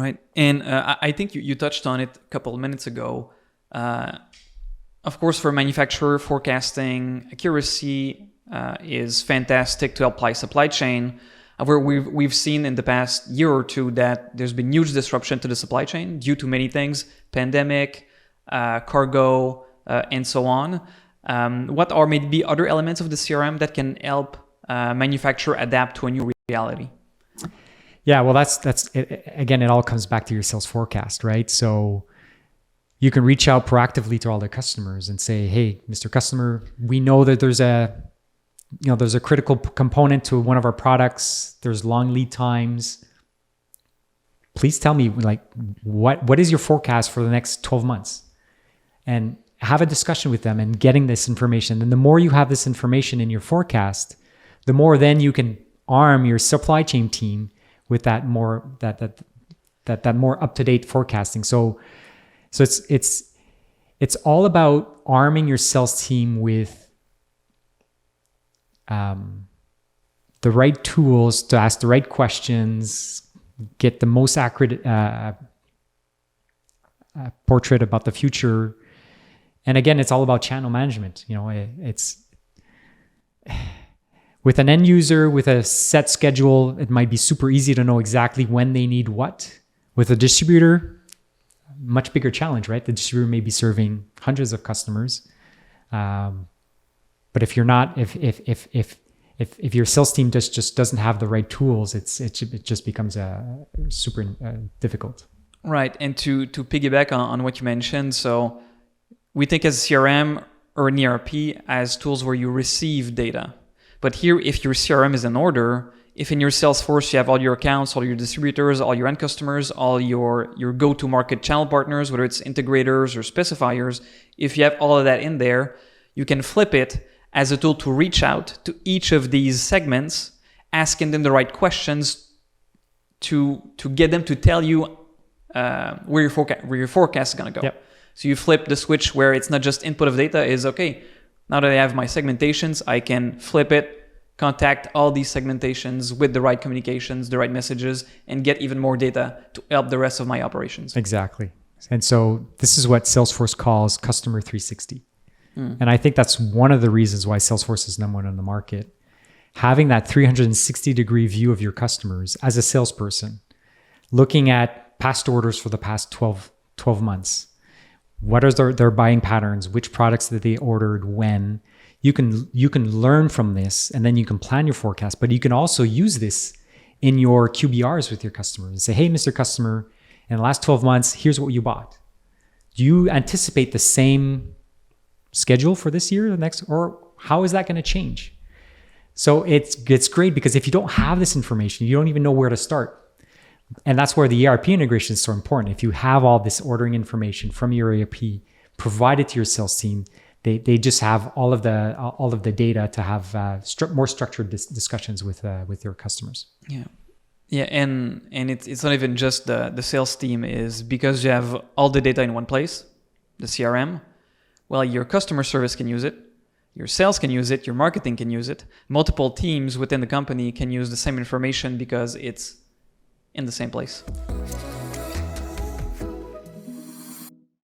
Right. And I think you touched on it a couple of minutes ago. Of course, for manufacturer forecasting, accuracy is fantastic to apply supply chain. However, we've seen in the past year or two that there's been huge disruption to the supply chain due to many things, pandemic, cargo, and so on. What are maybe other elements of the CRM that can help manufacturer adapt to a new reality? Yeah, well, that's it. Again, it all comes back to your sales forecast, right? So you can reach out proactively to all the customers and say, "Hey, Mr. Customer, we know that there's a critical component to one of our products. There's long lead times. Please tell me, like, what is your forecast for the next 12 months?" And have a discussion with them and getting this information. And the more you have this information in your forecast, the more then you can arm your supply chain team with that more up-to-date forecasting. So it's all about arming your sales team with the right tools to ask the right questions, get the most accurate portrait about the future. And again, it's all about channel management. It's with an end user with a set schedule, it might be super easy to know exactly when they need what. With a distributor, much bigger challenge, right? The distributor may be serving hundreds of customers, but if you're not, if your sales team just doesn't have the right tools, it just becomes super difficult. Right, and to piggyback on what you mentioned, so we think as a CRM or an ERP as tools where you receive data. But here, if your CRM is in order, if in your Salesforce you have all your accounts, all your distributors, all your end customers, all your go-to-market channel partners, whether it's integrators or specifiers, if you have all of that in there, you can flip it as a tool to reach out to each of these segments, asking them the right questions to get them to tell you where your forecast is going to go. Yep. So you flip the switch where it's not just input of data, is okay, now that I have my segmentations, I can flip it, contact all these segmentations with the right communications, the right messages, and get even more data to help the rest of my operations. Exactly. And so this is what Salesforce calls Customer 360. And I think that's one of the reasons why Salesforce is number one on the market. Having that 360-degree view of your customers as a salesperson, looking at past orders for the past 12 months. What are their buying patterns? Which products that they ordered when? You can learn from this, and then you can plan your forecast. But you can also use this in your QBRs with your customers and say, "Hey, Mr. Customer, in the last 12 months, here's what you bought. Do you anticipate the same schedule for this year, the next, or how is that going to change?" So it's great because if you don't have this information, you don't even know where to start. And that's where the ERP integration is so important. If you have all this ordering information from your ERP provided to your sales team, they just have all of the data to have more structured discussions with your customers. Yeah, and it's not even just the sales team, is because you have all the data in one place, the CRM. Well, your customer service can use it, your sales can use it, your marketing can use it. Multiple teams within the company can use the same information because it's in the same place.